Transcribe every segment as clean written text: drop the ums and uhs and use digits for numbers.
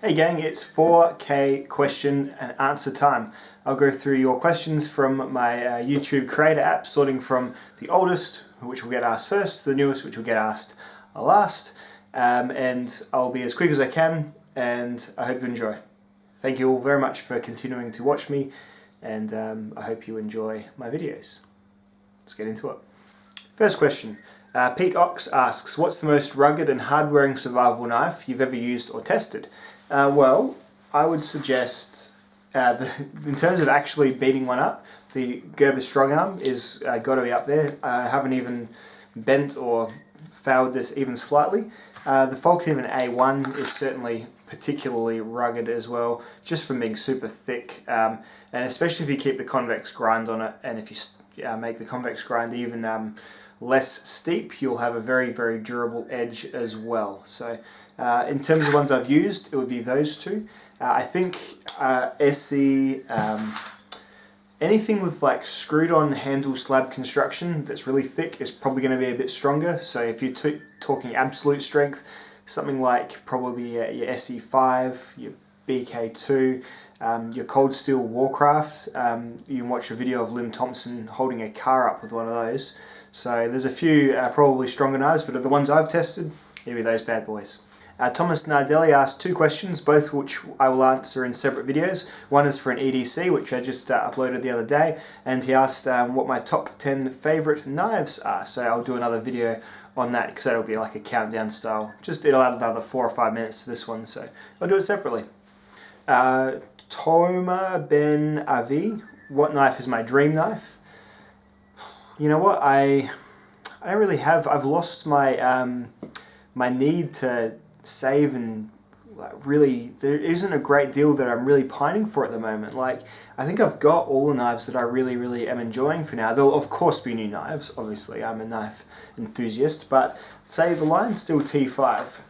Hey gang, it's 4K question and answer time. I'll go through your questions from my YouTube creator app, sorting from the oldest, which will get asked first, to the newest, which will get asked last. And I'll be as quick as I can, and I hope you enjoy. Thank you all very much for continuing to watch me, and I hope you enjoy my videos. Let's get into it. First question. Pete Ox asks, what's the most rugged and hard-wearing survival knife you've ever used or tested? Well, I would suggest, in terms of actually beating one up, the Gerber Strong Arm is got to be up there. I haven't even bent or fouled this even slightly. The Falcon A1 is certainly particularly rugged as well, just from being super thick, and especially if you keep the convex grind on it, and if you make the convex grind even less steep, you'll have a very, very durable edge as well. So in terms of the ones I've used, it would be those two. I think SE, anything with like screwed on handle slab construction that's really thick is probably going to be a bit stronger. So if you're talking absolute strength, something like probably your SE5, your BK2, your Cold Steel Warcraft. You can watch a video of Lim Thompson holding a car up with one of those. So there's a few probably stronger knives, but of the ones I've tested, it'll be those bad boys. Thomas Nardelli asked two questions, both which I will answer in separate videos. One is for an EDC, which I just uploaded the other day, and he asked what my top 10 favourite knives are. So I'll do another video on that, because that'll be like a countdown style. It'll add another 4 or 5 minutes to this one, so I'll do it separately. Toma Ben Avi, what knife is my dream knife? You know what, I don't really have. I've lost my my need to save, and really there isn't a great deal that I'm really pining for at the moment. Like, I think I've got all the knives that I really am enjoying for now. There'll of course be new knives, obviously I'm a knife enthusiast, but say the line's still T5.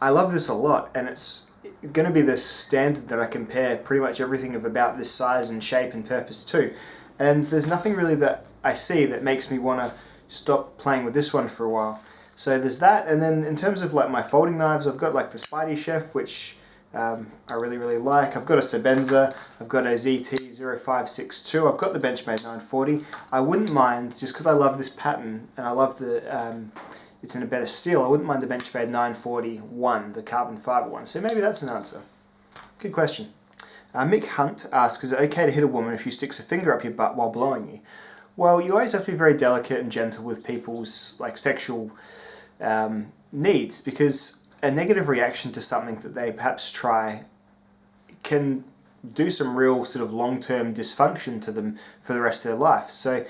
I love this a lot, and it's going to be the standard that I compare pretty much everything of about this size and shape and purpose to. And there's nothing really that I see that makes me want to stop playing with this one for a while. So there's that, and then in terms of like my folding knives, I've got like the Spidey Chef, which I really like. I've got a Sebenza, I've got a ZT0562, I've got the Benchmade 940. I wouldn't mind, just because I love this pattern and I love the it's in a better steel, I wouldn't mind the Benchmade 941, the carbon fiber one. So maybe that's an answer. Good question. Mick Hunt asks, is it okay to hit a woman if she sticks a finger up your butt while blowing you? Well, you always have to be very delicate and gentle with people's like sexual needs, because a negative reaction to something that they perhaps try can do some real sort of long-term dysfunction to them for the rest of their life. So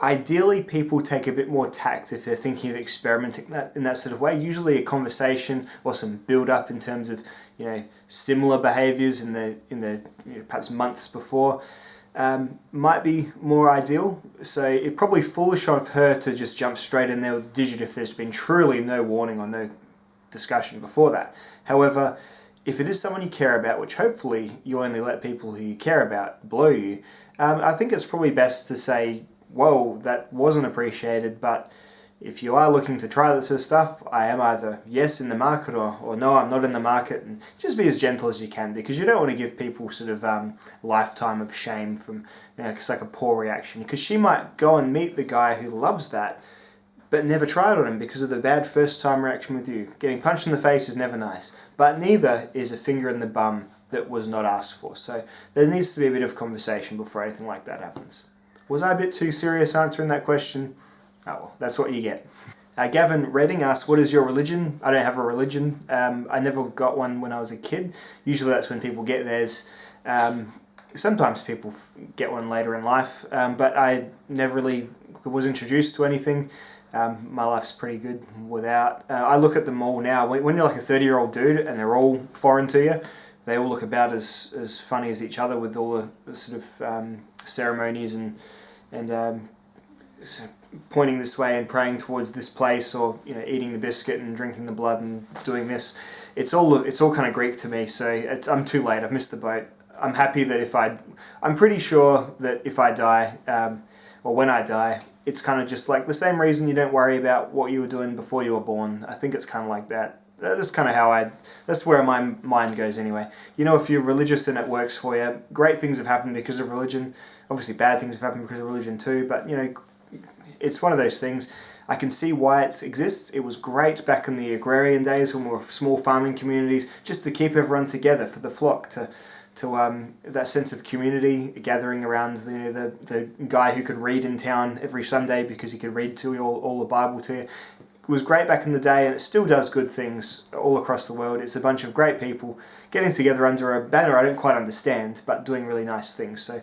ideally, people take a bit more tact if they're thinking of experimenting in that sort of way. Usually a conversation or some build-up in terms of, you know, similar behaviours in the perhaps months before might be more ideal. So it's probably foolish of her to just jump straight in there with Digit if there's been truly no warning or no discussion before that. However, if it is someone you care about, which hopefully you only let people who you care about blow you, I think it's probably best to say, whoa, that wasn't appreciated, but if you are looking to try this sort of stuff, I am either yes in the market or no, I'm not in the market, and just be as gentle as you can, because you don't want to give people sort of lifetime of shame from, you know, it's like a poor reaction, because she might go and meet the guy who loves that, but never try it on him because of the bad first time reaction with you. Getting punched in the face is never nice, but neither is a finger in the bum that was not asked for. So there needs to be a bit of conversation before anything like that happens. Was I a bit too serious answering that question? Oh well, that's what you get. Gavin Redding asks, what is your religion? I don't have a religion. I never got one when I was a kid. Usually that's when people get theirs. Sometimes people get one later in life, but I never really was introduced to anything. My life's pretty good without. I look at them all now. When you're like a 30-year-old dude and they're all foreign to you, they all look about as funny as each other with all the sort of ceremonies and pointing this way and praying towards this place, or, you know, eating the biscuit and drinking the blood and doing this. It's all kind of Greek to me. So I'm too late. I've missed the boat. I'm happy that I'm pretty sure that if I die, or when I die, it's kind of just like the same reason you don't worry about what you were doing before you were born. I think it's kind of like that. that's kind of how that's where my mind goes anyway. You know, if you're religious and it works for you, great things have happened because of religion. Obviously bad things have happened because of religion too, but you know, it's one of those things. I can see why it exists. It was great back in the agrarian days when we were small farming communities, just to keep everyone together for the flock, to that sense of community, gathering around the guy who could read in town every Sunday because he could read to you all the Bible to you. It was great back in the day, and it still does good things all across the world. It's a bunch of great people getting together under a banner I don't quite understand, but doing really nice things. So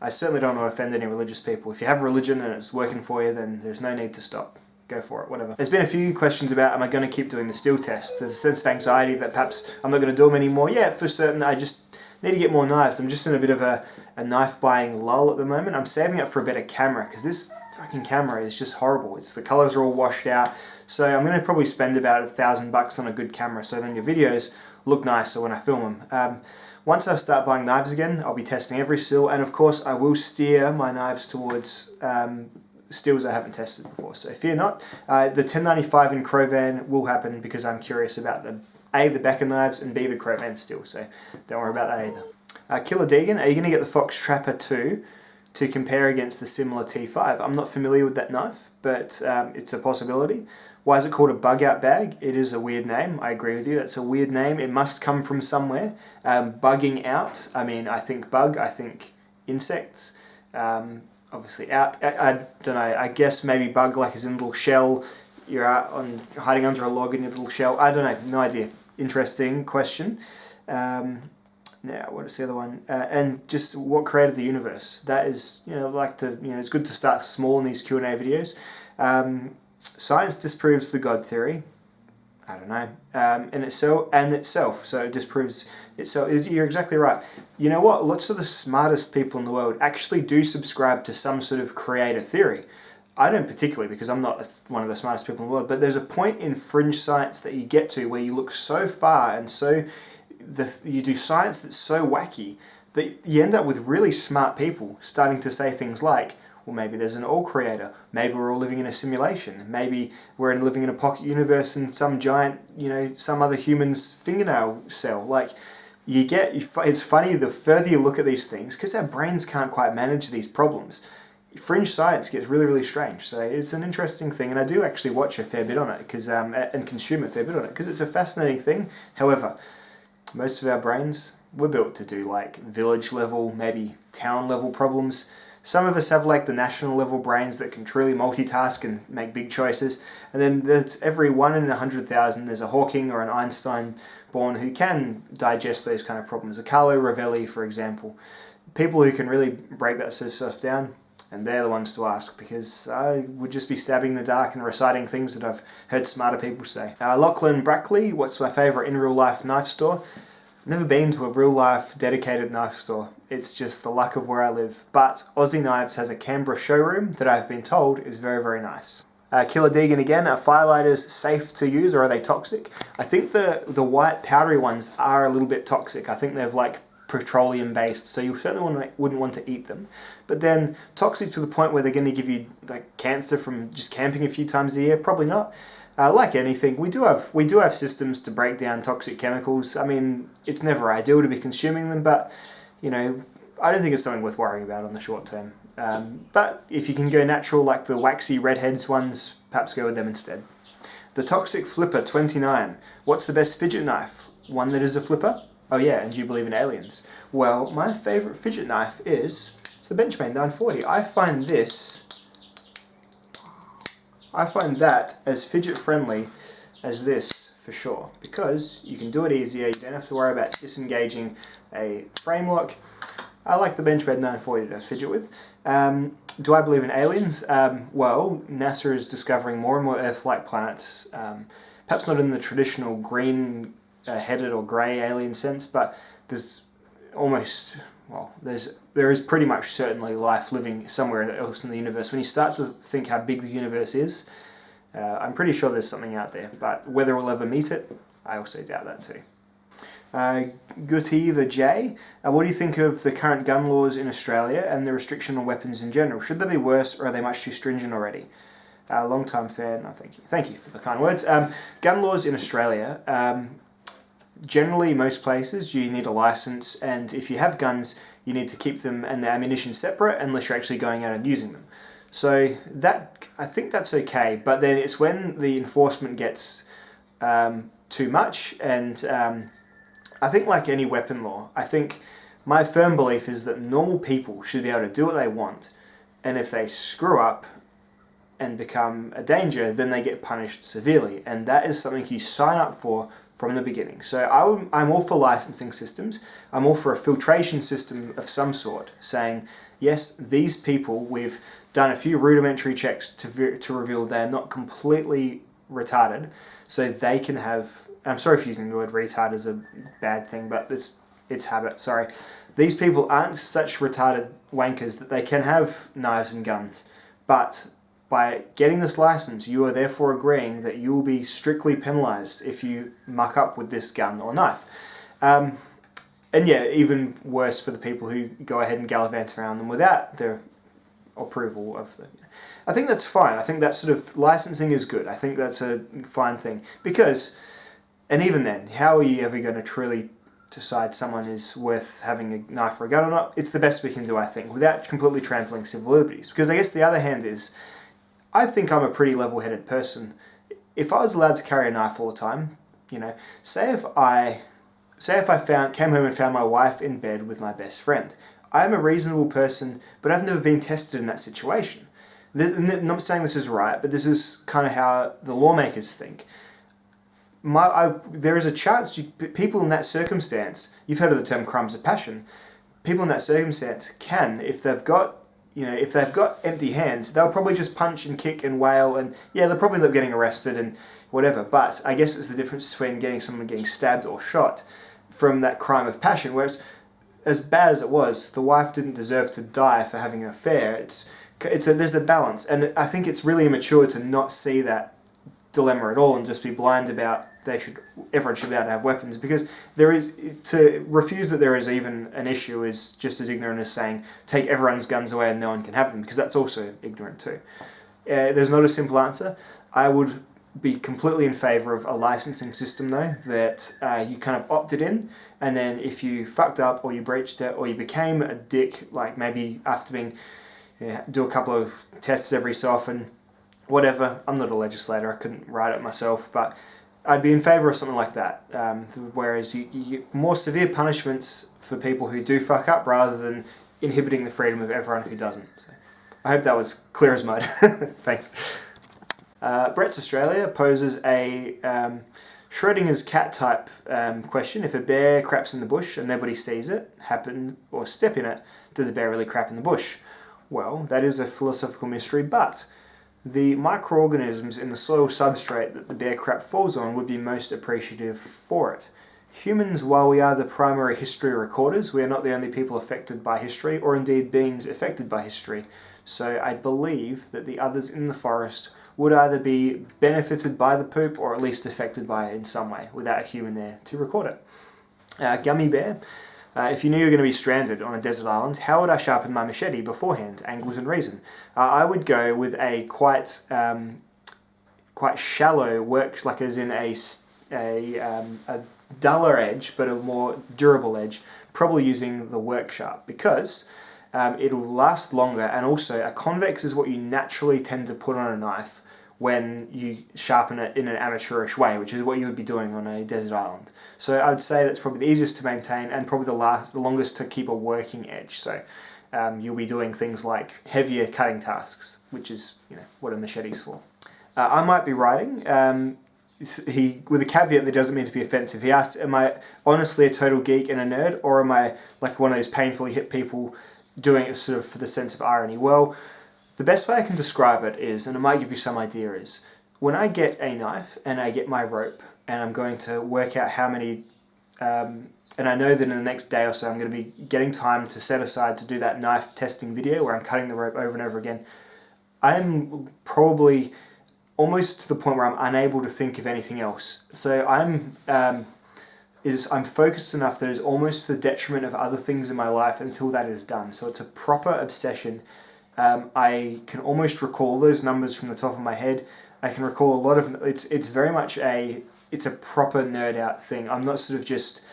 I certainly don't want to offend any religious people. If you have a religion and it's working for you, then there's no need to stop. Go for it, whatever. There's been a few questions about, am I going to keep doing the steel test? There's a sense of anxiety that perhaps I'm not going to do them anymore. Yeah, for certain, I just need to get more knives. I'm just in a bit of a knife buying lull at the moment. I'm saving up for a better camera, because this fucking camera is just horrible. The colours are all washed out. So I'm going to probably spend about $1,000 on a good camera, so then your videos look nicer when I film them. Once I start buying knives again, I'll be testing every steel, and of course I will steer my knives towards steels I haven't tested before, so fear not. The 1095 in Crovan will happen because I'm curious about the Becker knives, and B, the Crovan steel, so don't worry about that either. Killer Deegan, are you going to get the Fox Trapper 2 to compare against the similar T5? I'm not familiar with that knife, but it's a possibility. Why is it called a bug out bag? It is a weird name, I agree with you, that's a weird name. It must come from somewhere. Bugging out, I mean, I think bug, I think insects. Obviously out, I don't know, I guess maybe bug like as in a little shell, you're out hiding under a log in your little shell, I don't know, no idea. Interesting question. Now, what is the other one? And just what created the universe? That is, it's good to start small in these Q&A videos. Science disproves the God theory. I don't know. In itself, so it disproves itself. You're exactly right. You know what? Lots of the smartest people in the world actually do subscribe to some sort of creator theory. I don't particularly, because I'm not one of the smartest people in the world, but there's a point in fringe science that you get to where you look so far and you do science that's so wacky that you end up with really smart people starting to say things like, well, maybe there's an all-creator, maybe we're all living in a simulation, maybe we're living in a pocket universe and some giant, some other human's fingernail cell. It's funny the further you look at these things, because our brains can't quite manage these problems. Fringe science gets really, really strange. So it's an interesting thing, and I do actually watch a fair bit on it, and consume a fair bit on it, because it's a fascinating thing. However, most of our brains were built to do village level, maybe town level problems. Some of us have the national level brains that can truly multitask and make big choices. And then there's every 1 in 100,000, there's a Hawking or an Einstein born who can digest those kind of problems. A Carlo Rovelli, for example. People who can really break that sort of stuff down, and they're the ones to ask, because I would just be stabbing in the dark and reciting things that I've heard smarter people say. Lachlan Brackley, what's my favourite in real life knife store? I've never been to a real life dedicated knife store. It's just the luck of where I live. But Aussie Knives has a Canberra showroom that I've been told is very, very nice. Killer Deegan again, are firelighters safe to use, or are they toxic? I think the white powdery ones are a little bit toxic. I think they're petroleum based, so you certainly wouldn't want to eat them. But then toxic to the point where they're going to give you cancer from just camping a few times a year? Probably not. Like anything, we do have systems to break down toxic chemicals. I mean, it's never ideal to be consuming them, but I don't think it's something worth worrying about on the short term. But if you can go natural, like the waxy redheads ones, perhaps go with them instead. The Toxic Flipper 29. What's the best fidget knife? One that is a flipper? Oh yeah, and do you believe in aliens? Well, my favourite fidget knife it's the Benchmade 940. I find that as fidget friendly as this for sure, because you can do it easier, you don't have to worry about disengaging a frame lock. I like the Benchmade 940 to fidget with. Do I believe in aliens? Well, NASA is discovering more and more Earth-like planets, perhaps not in the traditional green headed or grey alien sense, but there is pretty much certainly life living somewhere else in the universe. When you start to think how big the universe is, I'm pretty sure there's something out there, but whether we'll ever meet it, I also doubt that too. Guti the J, what do you think of the current gun laws in Australia and the restriction on weapons in general? Should they be worse, or are they much too stringent already? long-time fan. No, thank you for the kind words. Gun laws in Australia. Generally, most places you need a license, and if you have guns, you need to keep them and the ammunition separate unless you're actually going out and using them. So that, I think that's okay, but then it's when the enforcement gets too much, and I think like any weapon law, I think my firm belief is that normal people should be able to do what they want, and if they screw up and become a danger, then they get punished severely, and that is something you sign up for from the beginning. So I'm all for licensing systems. I'm all for a filtration system of some sort, saying, yes, these people, we've done a few rudimentary checks to reveal they're not completely retarded, so they can have, I'm sorry if using the word retard is a bad thing, but it's habit, sorry. These people aren't such retarded wankers that they can have knives and guns, but by getting this license, you are therefore agreeing that you will be strictly penalised if you muck up with this gun or knife. And yeah, even worse for the people who go ahead and gallivant around them without their approval of the... I think that's fine. I think that sort of licensing is good. I think that's a fine thing. Because, and even then, how are you ever going to truly decide someone is worth having a knife or a gun or not? It's the best we can do, I think, without completely trampling civil liberties. Because I guess the other hand is, I think I'm a pretty level-headed person. If I was allowed to carry a knife all the time, you know, say if I came home and found my wife in bed with my best friend. I am a reasonable person, but I've never been tested in that situation. I'm not saying this is right, but this is kind of how the lawmakers think. There is a chance people in that circumstance, you've heard of the term crimes of passion, people in that circumstance can, if they've got empty hands, they'll probably just punch and kick and wail, and yeah, they'll probably end up getting arrested and whatever. But I guess it's the difference between someone getting stabbed or shot from that crime of passion. Whereas, as bad as it was, the wife didn't deserve to die for having an affair. There's a balance, and I think it's really immature to not see that dilemma at all and just be blind about everyone should be able to have weapons, because to refuse that there is even an issue is just as ignorant as saying take everyone's guns away and no one can have them, because that's also ignorant too. There's not a simple answer. I would be completely in favour of a licensing system though, that you kind of opted in, and then if you fucked up or you breached it or you became a dick, like maybe after being do a couple of tests every so often, whatever. I'm not a legislator, I couldn't write it myself, but I'd be in favour of something like that, whereas you get more severe punishments for people who do fuck up rather than inhibiting the freedom of everyone who doesn't. So I hope that was clear as mud. Thanks. Brett's Australia poses a Schrodinger's cat type question. If a bear craps in the bush and nobody sees it happen or step in it, did the bear really crap in the bush? Well, that is a philosophical mystery, but the microorganisms in the soil substrate that the bear crap falls on would be most appreciative for it. Humans, while we are the primary history recorders, we are not the only people affected by history, or indeed beings affected by history. So I believe that the others in the forest would either be benefited by the poop or at least affected by it in some way, without a human there to record it. Gummy bear. If you knew you were going to be stranded on a desert island, how would I sharpen my machete beforehand? Angles and reason. I would go with a quite shallow work, like as in a duller edge, but a more durable edge, probably using the work sharp, because it'll last longer, and also a convex is what you naturally tend to put on a knife when you sharpen it in an amateurish way, which is what you would be doing on a desert island. So I would say that's probably the easiest to maintain and probably the longest to keep a working edge. So you'll be doing things like heavier cutting tasks, which is what a machete's for. I might be writing. With a caveat that doesn't mean to be offensive. He asked, am I honestly a total geek and a nerd, or am I like one of those painfully hip people doing it sort of for the sense of irony? Well, the best way I can describe it is, and it might give you some idea, is when I get a knife and I get my rope and I'm going to work out how many, and I know that in the next day or so I'm going to be getting time to set aside to do that knife testing video where I'm cutting the rope over and over again, I'm probably almost to the point where I'm unable to think of anything else. So I'm focused enough that it's almost to the detriment of other things in my life until that is done. So it's a proper obsession. I can almost recall those numbers from the top of my head. I can recall a lot of it's very much it's a proper nerd out thing. I'm not sort of just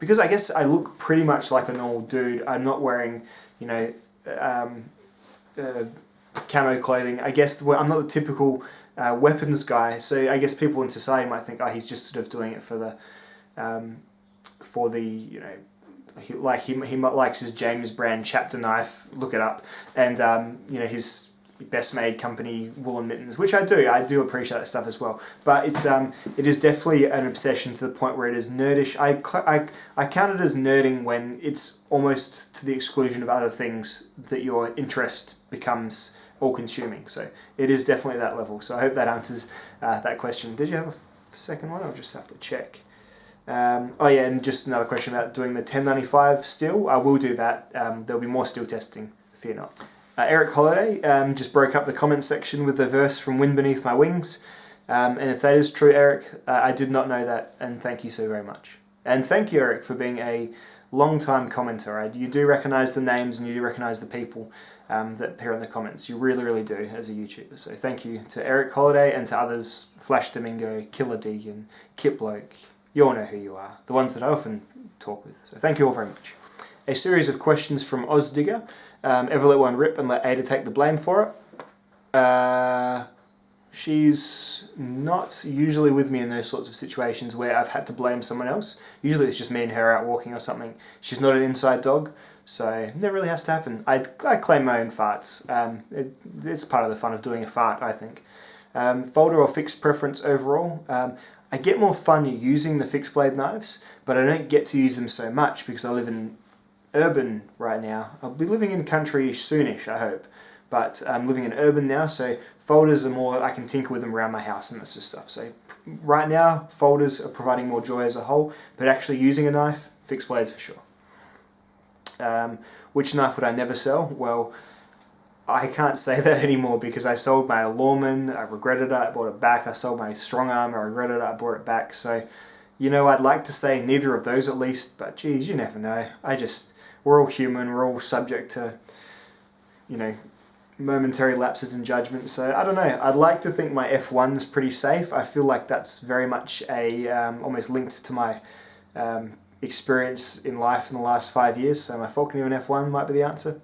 because I guess I look pretty much like a normal dude. I'm not wearing camo clothing. I guess I'm not the typical weapons guy. So I guess people in society might think, oh, he's just sort of doing it for the he likes his James Brand chapter knife. Look it up, and his best made company woolen mittens, which I do appreciate that stuff as well. But it is definitely an obsession to the point where it is nerdish. I count it as nerding when it's almost to the exclusion of other things that your interest becomes all-consuming. So it is definitely that level. So I hope that answers that question. Did you have a second one? I'll just have to check. Oh yeah, and just another question about doing the 1095 steel. I will do that. There'll be more steel testing, fear not. Eric Holiday just broke up the comment section with the verse from Wind Beneath My Wings. And if that is true, Eric, I did not know that, and thank you so very much. And thank you, Eric, for being a long-time commenter. You do recognise the names and you do recognise the people that appear in the comments. You really, really do as a YouTuber. So thank you to Eric Holiday and to others, Flash Domingo, Killer Deegan, Kip Bloke. You all know who you are, the ones that I often talk with. So thank you all very much. A series of questions from Ozdigger. Ever let one rip and let Ada take the blame for it? She's not usually with me in those sorts of situations where I've had to blame someone else. Usually it's just me and her out walking or something. She's not an inside dog, so it never really has to happen. I claim my own farts. It's part of the fun of doing a fart, I think. Folder or fixed preference overall. I get more fun using the fixed blade knives, but I don't get to use them so much because I live in urban right now. I'll be living in country soonish, I hope, but I'm living in urban now, so folders are more, I can tinker with them around my house and that sort of stuff. So right now, folders are providing more joy as a whole, but actually using a knife, fixed blades for sure. Which knife would I never sell? Well, I can't say that anymore because I sold my Lawman, I regretted it, I bought it back. I sold my Strong Arm, I regretted it, I bought it back. So, I'd like to say neither of those at least, but geez, you never know. We're all human, we're all subject to, momentary lapses in judgment. So, I don't know, I'd like to think my F1's pretty safe. I feel like that's very much almost linked to my experience in life in the last 5 years. So my Falcon Even F1 might be the answer.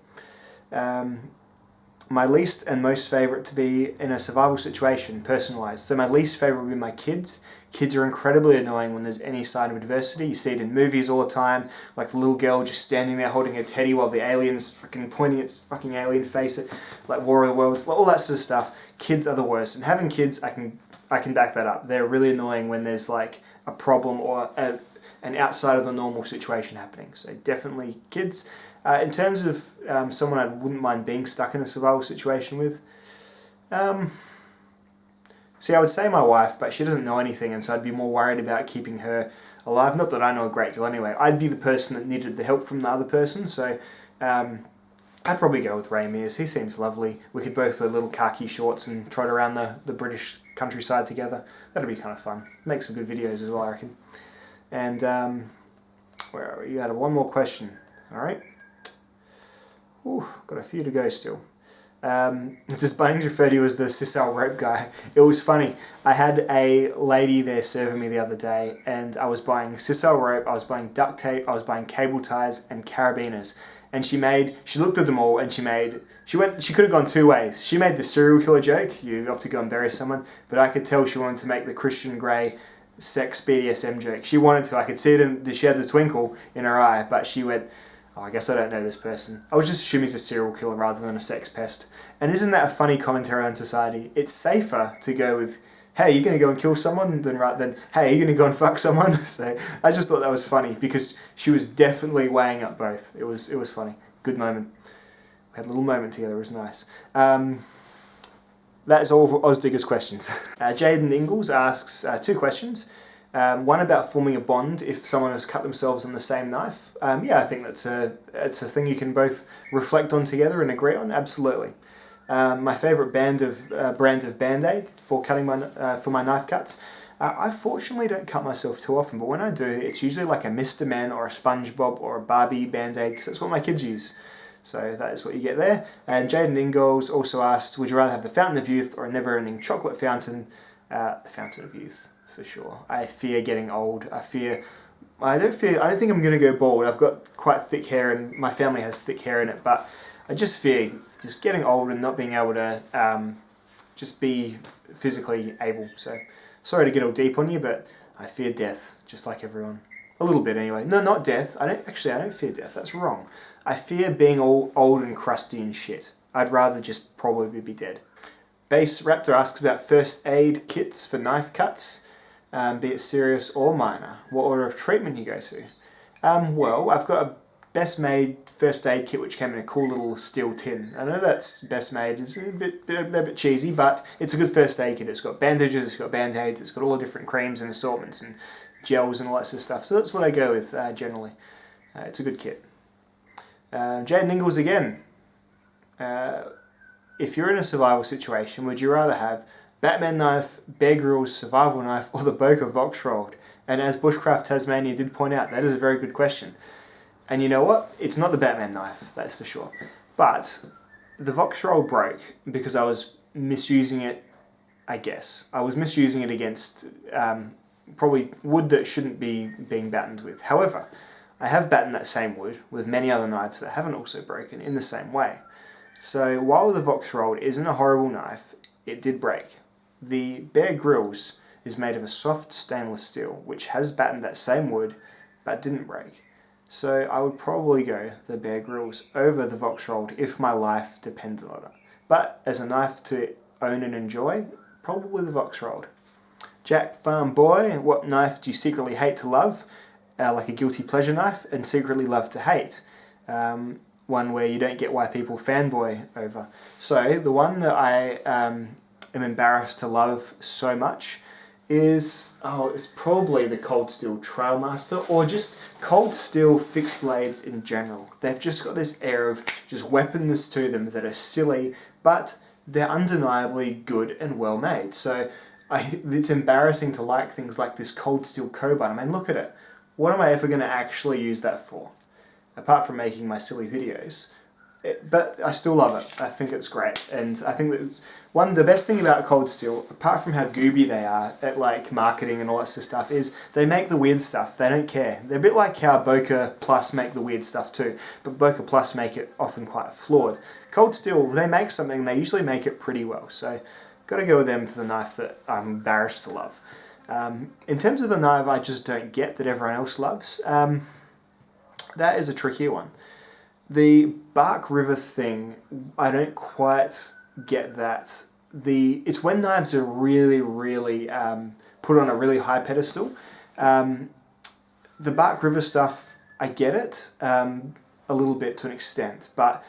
My least and most favourite to be in a survival situation, person-wise. So my least favourite would be my kids. Kids are incredibly annoying when there's any sign of adversity. You see it in movies all the time, like the little girl just standing there holding her teddy while the alien's fucking pointing its fucking alien face at, like War of the Worlds, all that sort of stuff. Kids are the worst. And having kids, I can back that up. They're really annoying when there's like a problem or an outside of the normal situation happening. So definitely kids. In terms of someone I wouldn't mind being stuck in a survival situation with, see, I would say my wife, but she doesn't know anything, and so I'd be more worried about keeping her alive. Not that I know a great deal anyway. I'd be the person that needed the help from the other person, so I'd probably go with Ray Mears. He seems lovely. We could both wear little khaki shorts and trot around the British countryside together. That'd be kind of fun. Make some good videos as well, I reckon. And where are we? You had one more question. All right. Ooh, got a few to go still. Does Bunnings refer to you as the Sisal rope guy? It was funny. I had a lady there serving me the other day, and I was buying Sisal rope, I was buying duct tape, I was buying cable ties and carabiners. And she looked at them all, and she could have gone two ways. She made the serial killer joke, you have to go and bury someone, but I could tell she wanted to make the Christian Grey sex BDSM joke. She wanted to, I could see it, she had the twinkle in her eye, but she went, oh, I guess I don't know this person. I would just assume he's a serial killer rather than a sex pest. And isn't that a funny commentary on society? It's safer to go with, hey, you're going to go and kill someone, than hey, you're going to go and fuck someone. So I just thought that was funny because she was definitely weighing up both. It was funny. Good moment. We had a little moment together. It was nice. That is all for Ozdigger's questions. Jaden Ingalls asks two questions. One about forming a bond if someone has cut themselves on the same knife. Yeah, I think it's a thing you can both reflect on together and agree on. Absolutely. My favourite brand of Band-Aid for cutting for my knife cuts. I fortunately don't cut myself too often, but when I do, it's usually like a Mr. Men or a SpongeBob or a Barbie Band-Aid because that's what my kids use. So that is what you get there. And Jaden Ingalls also asked, would you rather have the Fountain of Youth or a never-ending chocolate fountain? The Fountain of Youth, for sure. I fear getting old. I don't think I'm going to go bald. I've got quite thick hair and my family has thick hair in it, but I just fear just getting old and not being able to just be physically able. So sorry to get all deep on you, but I fear death, just like everyone. A little bit anyway. No, not death. I don't fear death. That's wrong. I fear being all old and crusty and shit. I'd rather just probably be dead. Base Raptor asks about first aid kits for knife cuts, be it serious or minor. What order of treatment you go to? Well, I've got a best made first aid kit which came in a cool little steel tin. I know that's best made. It's a bit cheesy, but it's a good first aid kit. It's got bandages, it's got band-aids, it's got all the different creams and assortments and gels and all that sort of stuff. So that's what I go with generally. It's a good kit. Jaden Ingalls again. If you're in a survival situation, would you rather have Batman knife, Bear Grylls survival knife, or the Boker Voxrold? And as Bushcraft Tasmania did point out, that is a very good question. And you know what? It's not the Batman knife, that's for sure. But the Voxrold broke because I was misusing it, I guess. I was misusing it against probably wood that shouldn't be being battened with. However, I have battened that same wood with many other knives that haven't also broken in the same way. So while the Voxrold isn't a horrible knife, it did break. The Bear Grylls is made of a soft stainless steel, which has battened that same wood, but didn't break. So I would probably go the Bear Grylls over the Voxrold if my life depended on it. But as a knife to own and enjoy, probably the Voxrold. Jack Farm Boy, what knife do you secretly hate to love? Like a guilty pleasure knife, and secretly love to hate. One where you don't get why people fanboy over. So the one that I am embarrassed to love so much is, it's probably the Cold Steel Trailmaster, or just Cold Steel fixed blades in general. They've just got this air of just weapons to them that are silly, but they're undeniably good and well made. So it's embarrassing to like things like this Cold Steel Cobalt. I mean, look at it. What am I ever going to actually use that for? Apart from making my silly videos. But I still love it. I think it's great. And I think that the best thing about Cold Steel, apart from how gooby they are at like marketing and all that sort of stuff, is they make the weird stuff. They don't care. They're a bit like how Boker Plus make the weird stuff too, but Boker Plus make it often quite flawed. Cold Steel, they make something, they usually make it pretty well. So got to go with them for the knife that I'm embarrassed to love. In terms of the knife I just don't get that everyone else loves, that is a trickier one. The Bark River thing, I don't quite get that. It's when knives are really, really put on a really high pedestal. The Bark River stuff, I get it a little bit to an extent, but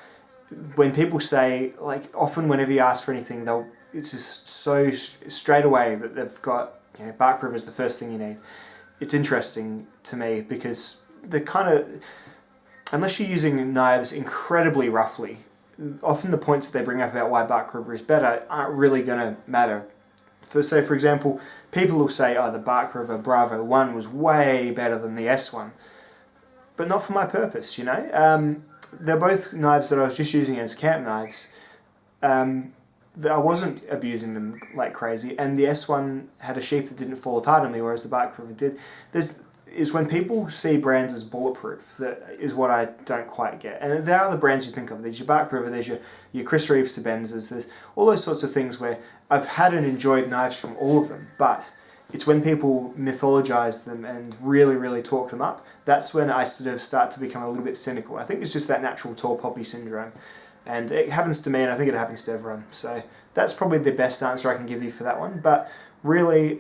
when people say, like, often whenever you ask for anything, it's just so straight away that they've got, Bark River is the first thing you need. It's interesting to me because the kind of, unless you're using knives incredibly roughly, often the points that they bring up about why Bark River is better aren't really going to matter. For example, people will say, the Bark River Bravo 1 was way better than the S1. But not for my purpose, They're both knives that I was just using as camp knives. I wasn't abusing them like crazy, and the S1 had a sheath that didn't fall apart on me, whereas the Bark River did. Is when people see brands as bulletproof, that is what I don't quite get. And there are the brands you think of. There's your Bark River, there's your Chris Reeve Sebenzas, there's all those sorts of things where I've had and enjoyed knives from all of them, but it's when people mythologize them and really, really talk them up, that's when I sort of start to become a little bit cynical. I think it's just that natural tall poppy syndrome. And it happens to me, and I think it happens to everyone. So that's probably the best answer I can give you for that one. But really,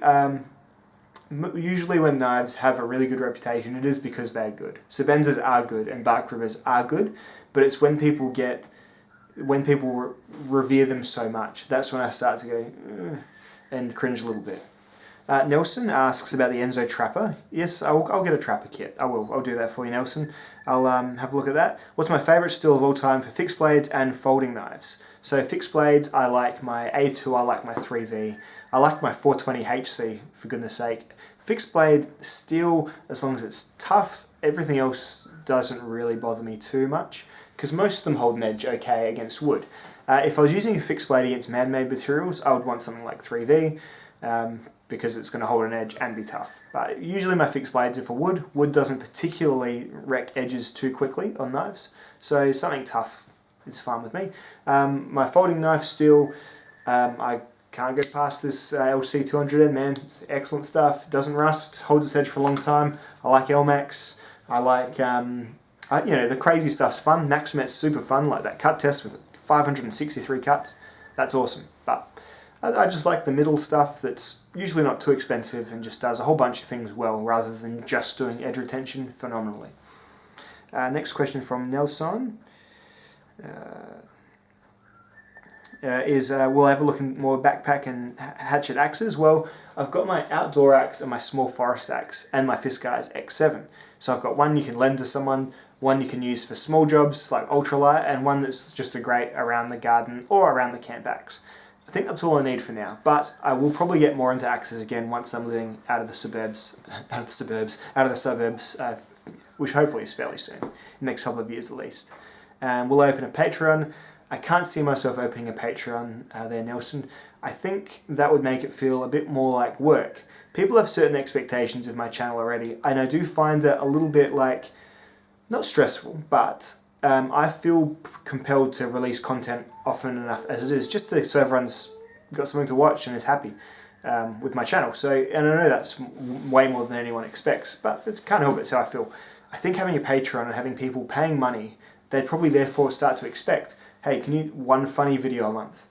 usually when knives have a really good reputation, it is because they're good. Sebenzas are good, and Bark Rivers are good, but it's when people revere them so much, that's when I start to go, and cringe a little bit. Nelson asks about the Enzo Trapper. Yes, I'll get a Trapper kit. I'll do that for you, Nelson. I'll have a look at that. What's my favourite still of all time for fixed blades and folding knives? So fixed blades, I like my A2, I like my 3V, I like my 420HC, for goodness sake. Fixed blade steel, as long as it's tough, everything else doesn't really bother me too much. because most of them hold an edge okay against wood. If I was using a fixed blade against man-made materials, I would want something like 3V, because it's going to hold an edge and be tough. But usually my fixed blades are for wood. Wood doesn't particularly wreck edges too quickly on knives, so something tough is fine with me. My folding knife steel, I can't go past this LC200N, man. It's excellent stuff. It doesn't rust, holds its edge for a long time. I like LMAX. I like, the crazy stuff's fun. Maximet's super fun, like that cut test with 563 cuts. That's awesome. But I just like the middle stuff that's usually not too expensive and just does a whole bunch of things well rather than just doing edge retention phenomenally. Next question from Nelson. Will I ever look in more backpack and hatchet axes? Well, I've got my outdoor axe and my small forest axe and my Fiskars X7. So I've got one you can lend to someone, one you can use for small jobs like ultralight, and one that's just a great around the garden or around the camp axe. I think that's all I need for now, but I will probably get more into axes again once I'm living out of the suburbs, which hopefully is fairly soon, next couple of years at least. Will I open a Patreon? I can't see myself opening a Patreon there, Nelson. I think that would make it feel a bit more like work. People have certain expectations of my channel already, and I do find it a little bit like, not stressful, but I feel compelled to release content often enough as it is, just so everyone's got something to watch and is happy with my channel. So, and I know that's way more than anyone expects, but it's kind of help it's how I feel. I think having a Patreon and having people paying money, they'd probably therefore start to expect, hey, can you one funny video a month?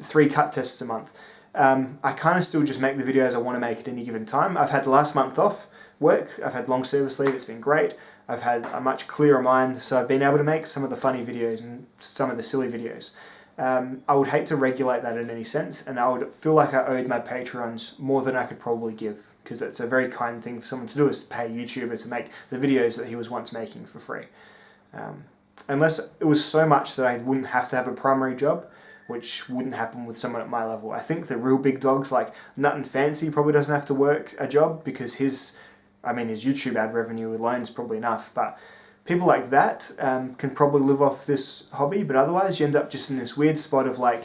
3 cut tests a month. I kind of still just make the videos I want to make at any given time. I've had the last month off work. I've had long service leave. It's been great. I've had a much clearer mind, so I've been able to make some of the funny videos and some of the silly videos. I would hate to regulate that in any sense, and I would feel like I owed my Patrons more than I could probably give, because it's a very kind thing for someone to do, is to pay a YouTuber to make the videos that he was once making for free. Unless it was so much that I wouldn't have to have a primary job, which wouldn't happen with someone at my level. I think the real big dogs like Nut and Fancy probably doesn't have to work a job because his YouTube ad revenue alone is probably enough, but people like that can probably live off this hobby, but otherwise you end up just in this weird spot of like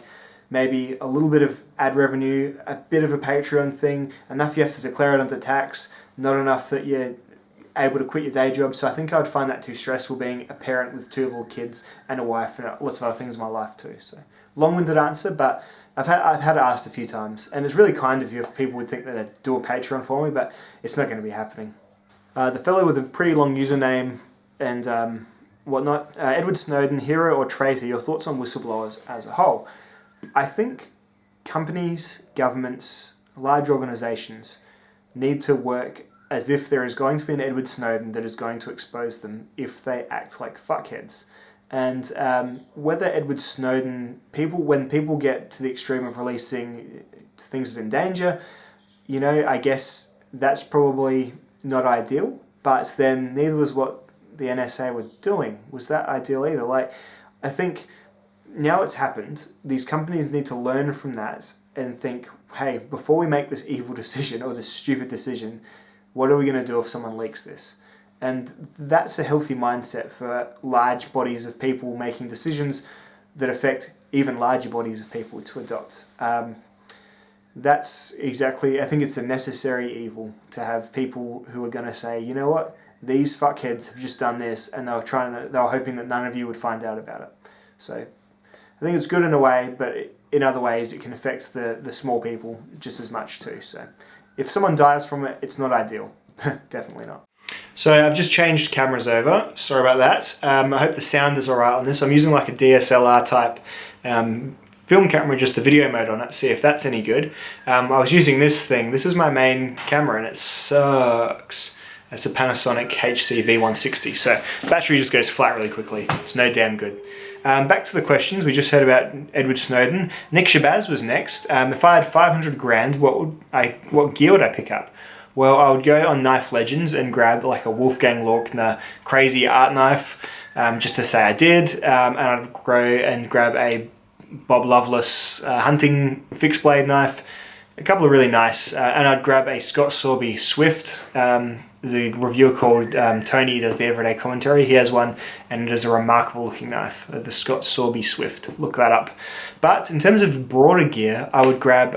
maybe a little bit of ad revenue, a bit of a Patreon thing, enough you have to declare it under tax, not enough that you're able to quit your day job. So I think I would find that too stressful, being a parent with 2 little kids and a wife and lots of other things in my life too. So long-winded answer, but I've had it asked a few times, and it's really kind of you if people would think that they'd do a Patreon for me, but it's not going to be happening. The fellow with a pretty long username and whatnot, Edward Snowden, hero or traitor, your thoughts on whistleblowers as a whole? I think companies, governments, large organisations need to work as if there is going to be an Edward Snowden that is going to expose them if they act like fuckheads. And whether Edward Snowden, when people get to the extreme of releasing things that are in danger, I guess that's probably not ideal, but then neither was what the NSA were doing. Was that ideal either? I think now it's happened, these companies need to learn from that and think, hey, before we make this evil decision or this stupid decision, what are we going to do if someone leaks this? And that's a healthy mindset for large bodies of people making decisions that affect even larger bodies of people to adopt. That's exactly, I think it's a necessary evil to have people who are going to say, you know what, these fuckheads have just done this, and they were hoping that none of you would find out about it. So I think it's good in a way, but in other ways it can affect the small people just as much too. So if someone dies from it, it's not ideal. Definitely not. So I've just changed cameras over. Sorry about that. I hope the sound is alright on this. I'm using like a DSLR type film camera, just the video mode on it, see if that's any good. I was using this thing. This is my main camera and it sucks. It's a Panasonic HC-V160. So the battery just goes flat really quickly. It's no damn good. Back to the questions. We just heard about Edward Snowden. Nick Shabazz was next. If I had 500 grand, what gear would I pick up? Well, I would go on Knife Legends and grab like a Wolfgang Lochner crazy art knife, just to say I did, and I'd grab a Bob Loveless hunting fixed blade knife, a couple of really nice, and I'd grab a Scott Sorby Swift. there's a reviewer called Tony, who does the Everyday Commentary. He has one, and it is a remarkable looking knife, the Scott Sorby Swift. Look that up. But in terms of broader gear, I would grab,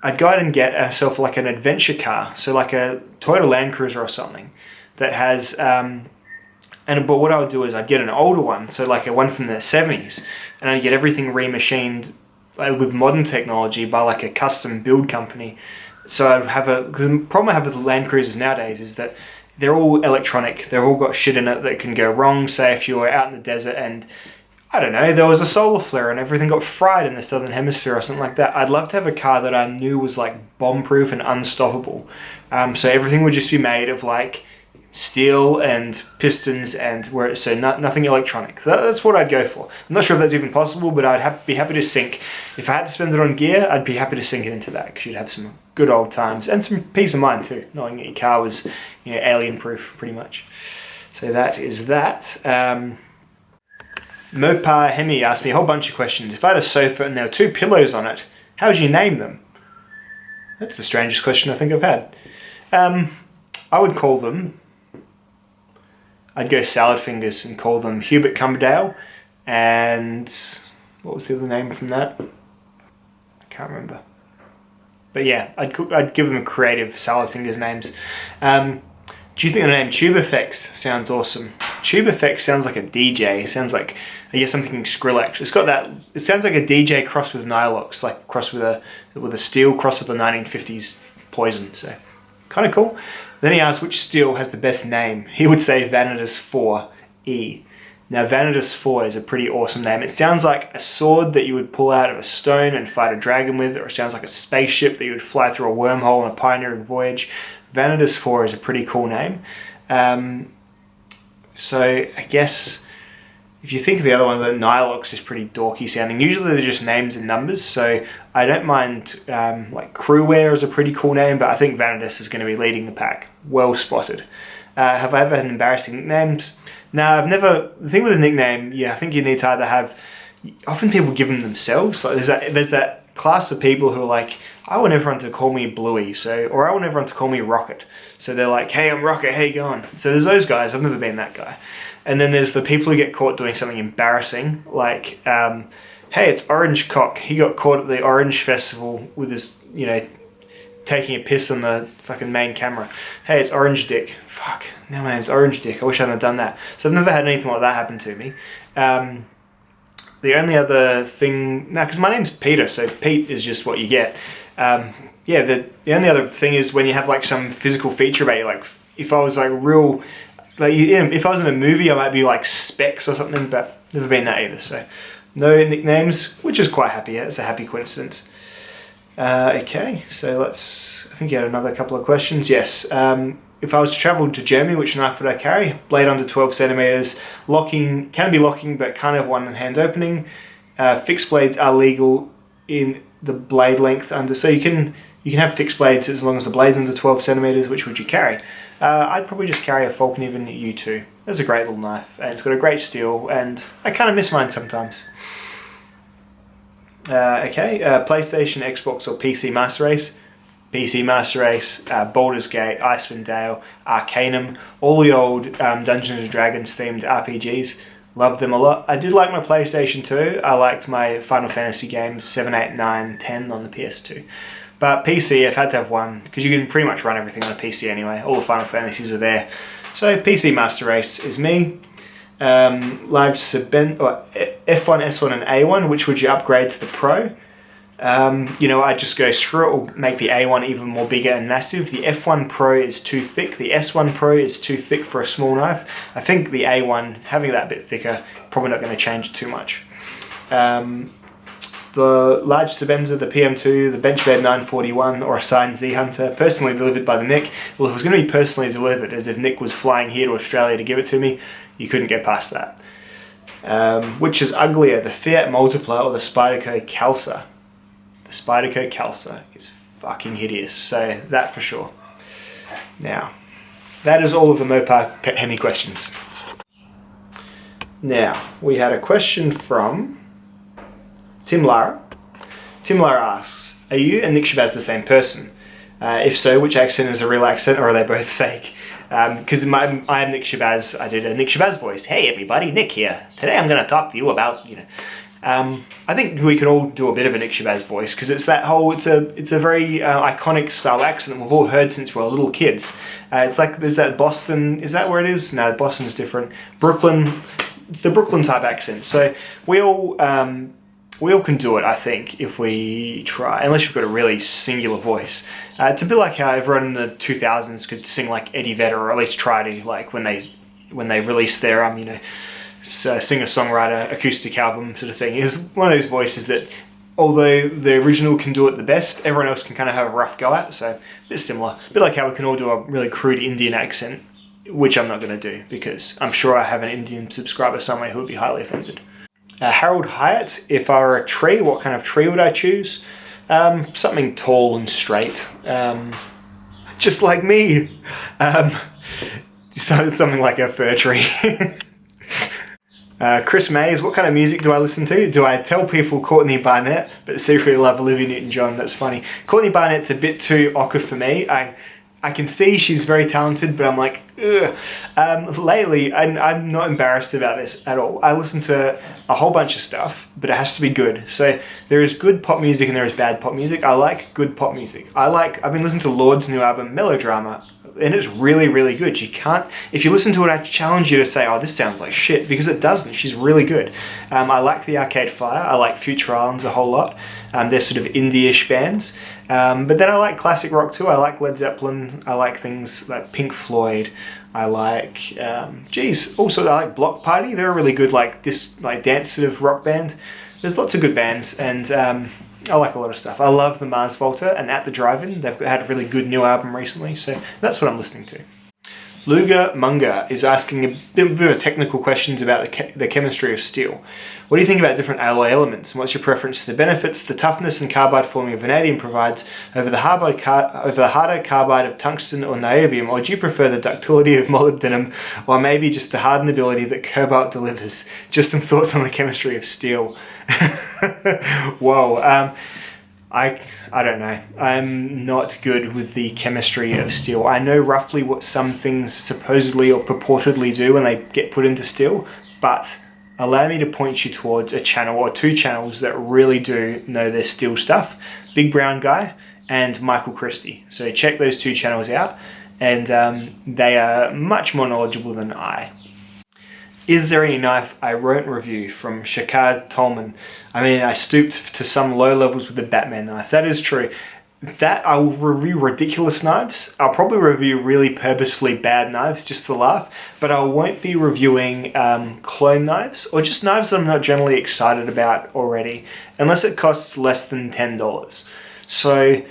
I'd go out and get myself like an adventure car, so like a Toyota Land Cruiser or something that has, but what I would do is I'd get an older one, so like a one from the 70s, and I'd get everything remachined with modern technology by like a custom build company. So I'd have because the problem I have with Land Cruisers nowadays is that they're all electronic. They've all got shit in it that can go wrong. Say if you were out in the desert and, I don't know, there was a solar flare and everything got fried in the southern hemisphere or something like that. I'd love to have a car that I knew was like bomb-proof and unstoppable. So everything would just be made of like steel and pistons and nothing electronic. So that's what I'd go for. I'm not sure if that's even possible, but I'd be happy to sink. If I had to spend it on gear, I'd be happy to sink it into that, because you'd have some good old times and some peace of mind too, knowing that your car was, alien proof pretty much. So that is that. Mopar Hemi asked me a whole bunch of questions. If I had a sofa and there were 2 pillows on it, how would you name them? That's the strangest question I think I've had. I would call them, I'd go salad fingers and call them Hubert Cumberdale, and what was the other name from that? I can't remember. But yeah, I'd give them creative salad fingers names. Do you think the name Tubifex sounds awesome? Tubifex sounds like a DJ. It sounds like, I guess I'm thinking Skrillex. It's got that, it sounds like a DJ crossed with Nilox, like crossed with a steel crossed with the 1950s Poison. So kind of cool. Then he asked which steel has the best name. He would say Vanitas 4E. Now Vanitas 4 is a pretty awesome name. It sounds like a sword that you would pull out of a stone and fight a dragon with, or it sounds like a spaceship that you would fly through a wormhole on a pioneering voyage. Vanitas 4 is a pretty cool name. So I guess if you think of the other one, the Nilox is pretty dorky sounding. Usually they're just names and numbers, so I don't mind, like Crewwear is a pretty cool name, but I think Vanitas is going to be leading the pack. Well spotted. Have I ever had embarrassing nicknames? No, I've never. The thing with a nickname, I think you need to either have, often people give them themselves. Like there's that class of people who are like, I want everyone to call me Bluey, or I want everyone to call me Rocket. So they're like, hey, I'm Rocket, how you going? So there's those guys. I've never been that guy. And then there's the people who get caught doing something embarrassing, like, hey, it's Orange Cock. He got caught at the Orange Festival with his, taking a piss on the fucking main camera. Hey, it's Orange Dick. Fuck, now my name's Orange Dick. I wish I hadn't done that. So I've never had anything like that happen to me. The only other thing, because my name's Peter, so Pete is just what you get. The only other thing is when you have like some physical feature about you, like if I was like real, like if I was in a movie, I might be like Specs or something, but never been that either. So no nicknames, which is quite happy. It's a happy coincidence. Okay, so I think you had another couple of questions. Yes. If I was to travel to Germany, which knife would I carry? Blade under 12 centimeters. Locking, can be locking, but can't have one hand opening. Fixed blades are legal in the blade length under, so you can have fixed blades as long as the blade's under 12 centimeters. Which would you carry? I'd probably just carry a Falkniven U2. That's a great little knife, and it's got a great steel, and I kind of miss mine sometimes. PlayStation, Xbox, or PC Master Race? PC Master Race, Baldur's Gate, Icewind Dale, Arcanum, all the old Dungeons & Dragons themed RPGs. Loved them a lot. I did like my PlayStation 2. I liked my Final Fantasy games 7, 8, 9, 10 on the PS2. But PC, I've had to have one, because you can pretty much run everything on a PC anyway. All the Final Fantasies are there. So PC Master Race is me. Large F1, S1 and A1, which would you upgrade to the Pro? I'd just go screw it, or make the A1 even more bigger and massive. The F1 Pro is too thick. The S1 Pro is too thick for a small knife. I think the A1, having that bit thicker, probably not going to change too much. The large Sebenza, the PM2, the Benchbed 941, or a signed Z Hunter, personally delivered by the Nick. Well, if it was going to be personally delivered, as if Nick was flying here to Australia to give it to me, you couldn't get past that. Which is uglier, the Fiat Multipla or the Spyderco Calcer? The Spyderco Calcer is fucking hideous, so that for sure. Now, that is all of the Mopar Pet Hemi questions. Now, we had a question from Tim Lara. Tim Lara asks, are you and Nick Shabazz the same person? If so, which accent is a real accent, or are they both fake? Because I'm Nick Shabazz. I did a Nick Shabazz voice. Hey everybody, Nick here. Today I'm going to talk to you about, I think we can all do a bit of a Nick Shabazz voice, because it's that whole, it's a very iconic style accent that we've all heard since we were little kids. It's like, there's that Boston, is that where it is? No, Boston's different. Brooklyn, it's the Brooklyn type accent. So we all can do it, I think, if we try, unless you've got a really singular voice. It's a bit like how everyone in the 2000s could sing like Eddie Vedder, or at least try to, like when they released their singer-songwriter acoustic album sort of thing. It was one of those voices that, although the original can do it the best, everyone else can kind of have a rough go at. So a bit similar, a bit like how we can all do a really crude Indian accent, which I'm not going to do because I'm sure I have an Indian subscriber somewhere who would be highly offended. Harold Hyatt, if I were a tree, what kind of tree would I choose? Something tall and straight, just like me. Something like a fir tree. Chris Mays, what kind of music do I listen to? Do I tell people Courtney Barnett, but secretly love Olivia Newton-John? That's funny. Courtney Barnett's a bit too awkward for me. I can see she's very talented, but I'm like, ugh. Lately, I'm not embarrassed about this at all. I listen to a whole bunch of stuff, but it has to be good. So there is good pop music and there is bad pop music. I like good pop music. I've been listening to Lord's new album, Melodrama, and it's really, really good. If you listen to it, I challenge you to say, oh, this sounds like shit, because it doesn't. She's really good. I like the Arcade Fire. I like Future Islands a whole lot. They're sort of indie-ish bands. But then I like classic rock too. I like Led Zeppelin. I like things like Pink Floyd. I like, also I like Block Party. They're a really good dance sort of rock band. There's lots of good bands, and I like a lot of stuff. I love the Mars Volta and At the Drive-In. They've had a really good new album recently, so that's what I'm listening to. Luga Munga is asking a bit of technical questions about the chemistry of steel. What do you think about different alloy elements, and what's your preference to the benefits the toughness and carbide forming of vanadium provides over the harder carbide of tungsten or niobium, or do you prefer the ductility of molybdenum, or maybe just the hardenability that cobalt delivers? Just some thoughts on the chemistry of steel. Whoa. I don't know. I'm not good with the chemistry of steel. I know roughly what some things supposedly or purportedly do when they get put into steel, but allow me to point you towards a channel or two channels that really do know their steel stuff. Big Brown Guy and Michael Christie. So check those two channels out, and they are much more knowledgeable than I. Is there any knife I won't review? From Shakad Tolman. I mean, I stooped to some low levels with the Batman knife. That is true. That I will review ridiculous knives. I'll probably review really purposefully bad knives just for laugh, but I won't be reviewing clone knives or just knives that I'm not generally excited about already, unless it costs less than $10. So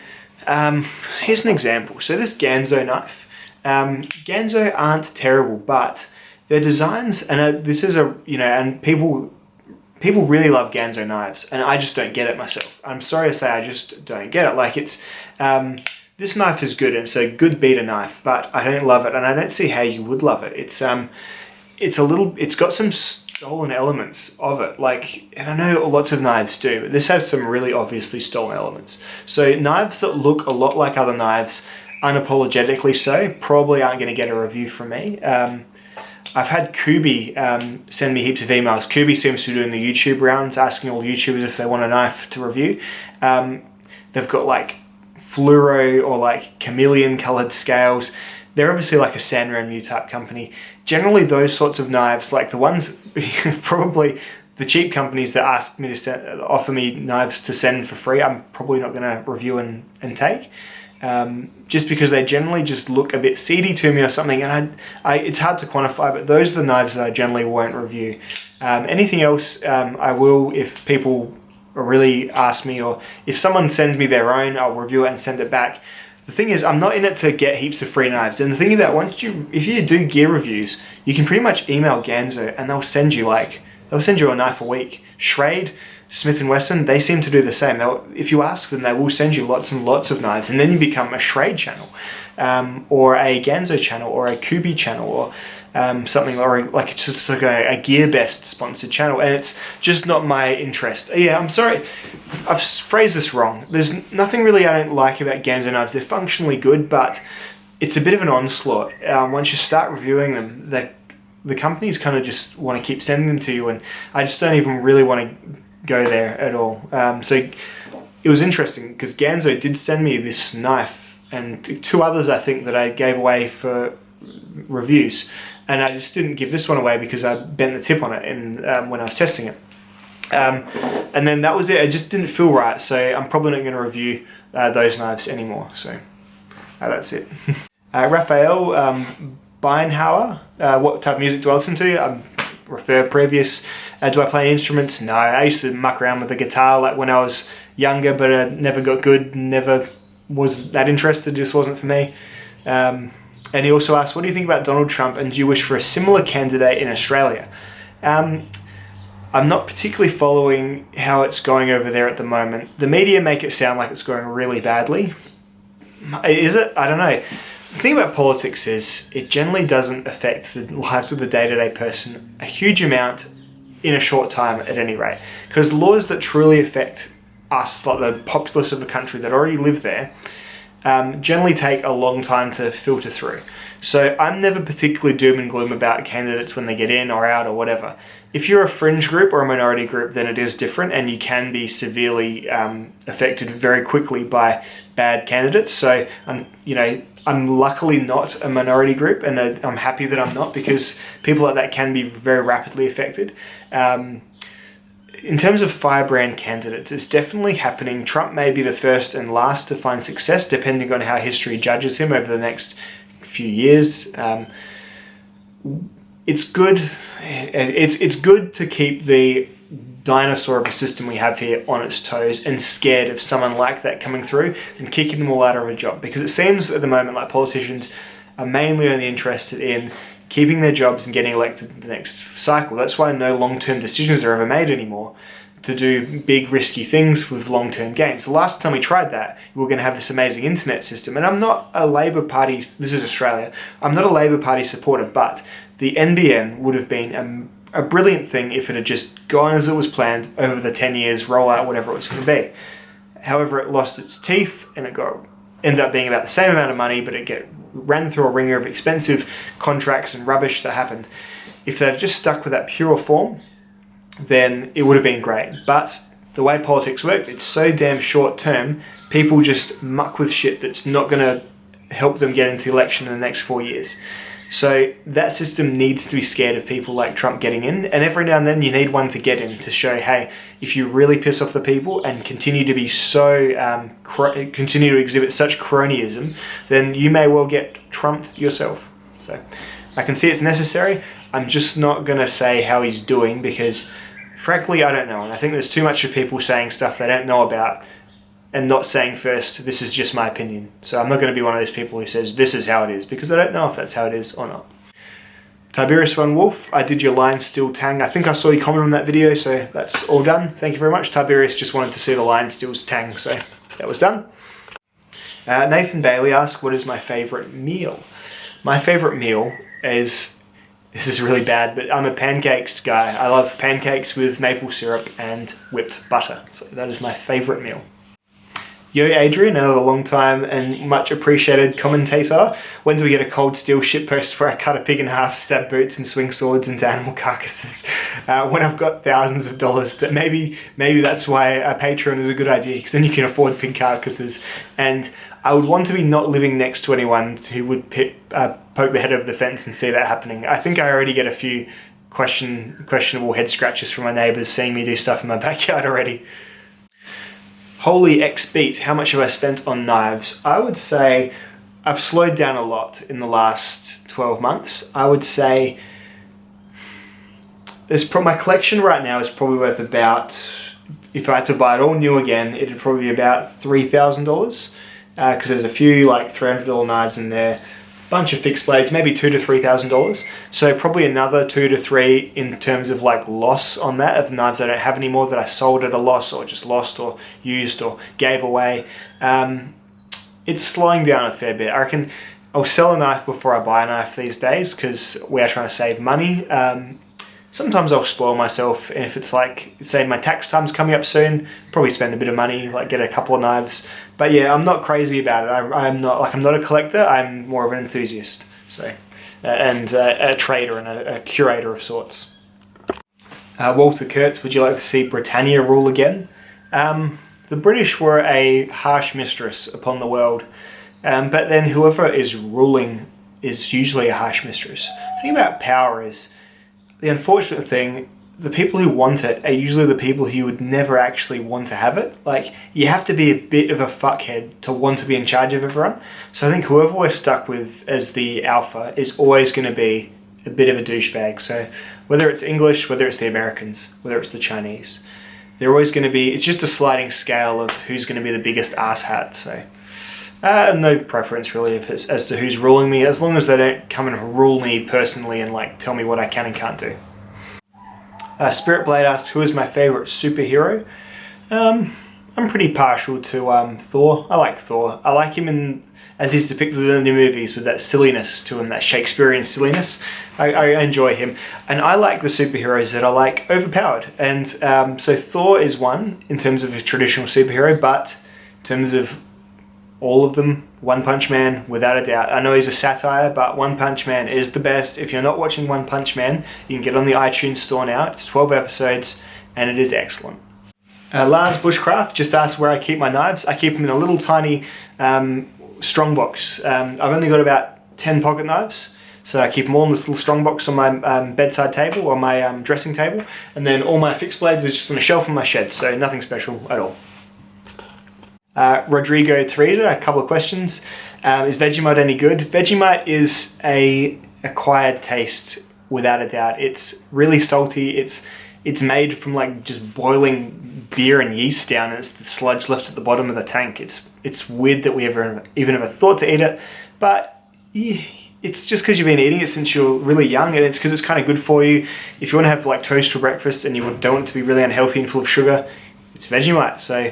here's an example. So this Ganzo knife. Ganzo aren't terrible, but their designs, and and people really love Ganzo knives, and I just don't get it myself. I'm sorry to say, I just don't get it. Like, it's this knife is good, and it's a good beater knife, but I don't love it, and I don't see how you would love it. It's got some stolen elements of it, and I know lots of knives do, but this has some really obviously stolen elements. So knives that look a lot like other knives, unapologetically so, probably aren't going to get a review from me. I've had Kubi send me heaps of emails. Kubi seems to be doing the YouTube rounds, asking all YouTubers if they want a knife to review. They've got fluoro or chameleon coloured scales. They're obviously like a Sanrio type company. Generally those sorts of knives, like the ones, probably the cheap companies that ask me to offer me knives to send for free, I'm probably not going to review and take. Just because they generally just look a bit seedy to me or something, and it's hard to quantify, but those are the knives that I generally won't review. Anything else I will, if people really ask me, or if someone sends me their own, I'll review it and send it back. The thing is, I'm not in it to get heaps of free knives, and the thing about if you do gear reviews, you can pretty much email Ganzo and they'll send you a knife a week. Schrade, Smith & Wesson, they seem to do the same. If you ask them, they will send you lots and lots of knives, and then you become a Schrade channel, or a Ganzo channel, or a Kubi channel, or something like it's just like a GearBest sponsored channel, and it's just not my interest. Yeah, I'm sorry, I've phrased this wrong. There's nothing really I don't like about Ganzo knives. They're functionally good, but it's a bit of an onslaught. Once you start reviewing them, the companies kind of just want to keep sending them to you, and I just don't even really want to go there at all. So it was interesting because Ganzo did send me this knife and 2 others I think that I gave away for reviews, and I just didn't give this one away because I bent the tip on it when I was testing it. And then that was it. It just didn't feel right, so I'm probably not going to review those knives anymore. So that's it. Raphael Beinhauer, what type of music do I listen to? I refer previous. Do I play instruments? No, I used to muck around with the guitar like when I was younger, but I never got good, never was that interested, just wasn't for me. And he also asked, what do you think about Donald Trump, and do you wish for a similar candidate in Australia? I'm not particularly following how it's going over there at the moment. The media make it sound like it's going really badly. Is it? I don't know. The thing about politics is it generally doesn't affect the lives of the day-to-day person a huge amount in a short time at any rate. Because laws that truly affect us, like the populace of the country that already live there, generally take a long time to filter through. So I'm never particularly doom and gloom about candidates when they get in or out or whatever. If you're a fringe group or a minority group, then it is different, and you can be severely affected very quickly by bad candidates. So I'm luckily not a minority group, and I'm happy that I'm not, because people like that can be very rapidly affected. In terms of firebrand candidates, it's definitely happening. Trump may be the first and last to find success, depending on how history judges him over the next few years. It's good. It's good to keep the dinosaur of a system we have here on its toes and scared of someone like that coming through and kicking them all out of a job, because it seems at the moment like politicians are mainly only interested in keeping their jobs and getting elected the next cycle. That's why no long-term decisions are ever made anymore to do big risky things with long-term gains. The last time we tried that, we were going to have this amazing internet system, and I'm not a Labor Party, this is Australia, I'm not a Labor Party supporter, but the NBN would have been a brilliant thing if it had just gone as it was planned over the 10 years, roll out whatever it was going to be. However, it lost its teeth, and it ended up being about the same amount of money, but it ran through a ringer of expensive contracts and rubbish that happened. If they'd just stuck with that pure form, then it would have been great. But the way politics works, it's so damn short term, people just muck with shit that's not going to help them get into the election in the next 4 years. So that system needs to be scared of people like Trump getting in, and every now and then you need one to get in to show, hey, if you really piss off the people and continue to be so, continue to exhibit such cronyism, then you may well get trumped yourself. So I can see it's necessary. I'm just not going to say how he's doing because, frankly, I don't know. And I think there's too much of people saying stuff they don't know about and not saying first, this is just my opinion. So I'm not going to be one of those people who says, this is how it is, because I don't know if that's how it is or not. Tiberius Van Wolf, I did your line still tang. I think I saw you comment on that video, so that's all done. Thank you very much. Tiberius just wanted to see the line stills tang, so that was done. Nathan Bailey asked, what is my favourite meal? My favourite meal is, this is really bad, but I'm a pancakes guy. I love pancakes with maple syrup and whipped butter. So that is my favourite meal. Yo Adrian, another long time and much appreciated commentator. When do we get a cold steel shitpost where I cut a pig in half, stab boots and swing swords into animal carcasses? When I've got thousands of dollars, that maybe that's why a Patreon is a good idea, because then you can afford pig carcasses. And I would want to be not living next to anyone who would poke the head over the fence and see that happening. I think I already get a few questionable head scratches from my neighbours seeing me do stuff in my backyard already. Holy X beat, how much have I spent on knives? I would say I've slowed down a lot in the last 12 months. I would say my collection right now is probably worth about, if I had to buy it all new again, it'd probably be about $3,000. Because there's a few like $300 knives in there, bunch of fixed blades, maybe $2,000 to $3,000. So probably another 2 to 3 in terms of like loss on that, of knives I don't have anymore that I sold at a loss or just lost or used or gave away. It's slowing down a fair bit. I reckon I'll sell a knife before I buy a knife these days because we are trying to save money. Sometimes I'll spoil myself if it's like, say my tax time's coming up soon, probably spend a bit of money, like get a couple of knives. But yeah, I'm not crazy about it. I'm not a collector, I'm more of an enthusiast. So, and a trader and a curator of sorts. Walter Kurtz, would you like to see Britannia rule again? The British were a harsh mistress upon the world, but then whoever is ruling is usually a harsh mistress. The thing about power is, the unfortunate thing, the people who want it are usually the people who would never actually want to have it. Like, you have to be a bit of a fuckhead to want to be in charge of everyone. So I think whoever we're stuck with as the alpha is always going to be a bit of a douchebag. So whether it's English, whether it's the Americans, whether it's the Chinese, they're always going to be, it's just a sliding scale of who's going to be the biggest asshat. So no preference really as to who's ruling me, as long as they don't come and rule me personally and like tell me what I can and can't do. Spirit Blade asked, who is my favourite superhero? I'm pretty partial to Thor. I like Thor. I like him as he's depicted in the movies with that silliness to him, that Shakespearean silliness. I enjoy him. And I like the superheroes that are like overpowered. And so Thor is one in terms of a traditional superhero, but in terms of all of them, One Punch Man, without a doubt. I know he's a satire, but One Punch Man is the best. If you're not watching One Punch Man, you can get on the iTunes store now. It's 12 episodes, and it is excellent. Lars Bushcraft just asked where I keep my knives. I keep them in a little tiny strongbox. I've only got about 10 pocket knives, so I keep them all in this little strongbox on my bedside table or my dressing table, and then all my fixed blades is just on a shelf in my shed, so nothing special at all. Rodrigo Teresa, a couple of questions. Is Vegemite any good? Vegemite is a acquired taste without a doubt. It's really salty. It's made from like just boiling beer and yeast down, and it's the sludge left at the bottom of the tank. It's weird that we even ever thought to eat it, but it's just because you've been eating it since you're really young, and it's because it's kind of good for you. If you want to have like toast for breakfast and you don't want it to be really unhealthy and full of sugar, it's Vegemite. So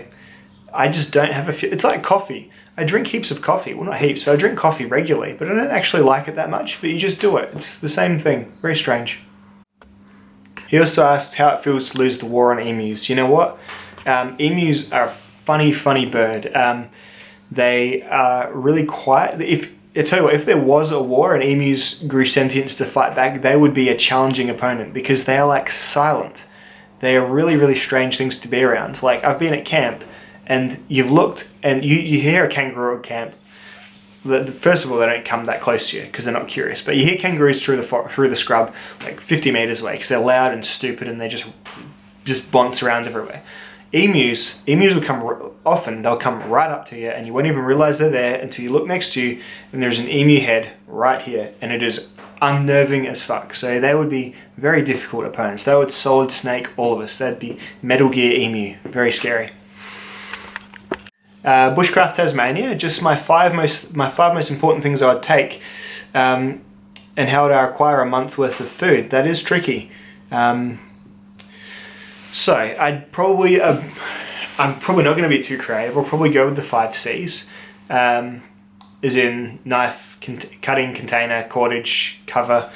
I just don't have it's like coffee. I drink heaps of coffee. Well, not heaps, but I drink coffee regularly, but I don't actually like it that much, but you just do it. It's the same thing. Very strange. He also asked how it feels to lose the war on emus. You know what? Emus are a funny bird. They are really quiet. I tell you what, if there was a war and emus grew sentience to fight back, they would be a challenging opponent because they are like silent. They are really strange things to be around. Like, I've been at camp, and you've looked and you hear a kangaroo at camp. First of all, they don't come that close to you because they're not curious. But you hear kangaroos through the scrub like 50 meters away because they're loud and stupid and they just bounce around everywhere. Emus will come often. They'll come right up to you and you won't even realize they're there until you look next to you and there's an emu head right here, and it is unnerving as fuck. So they would be very difficult opponents. They would solid snake all of us. They'd be Metal Gear emu. Very scary. Bushcraft Tasmania, just my five most important things I would take, and how would I acquire a month worth of food. That is tricky. So I'm probably not going to be too creative. I'll probably go with the 5 C's, as in knife, cutting, container, cordage, cover,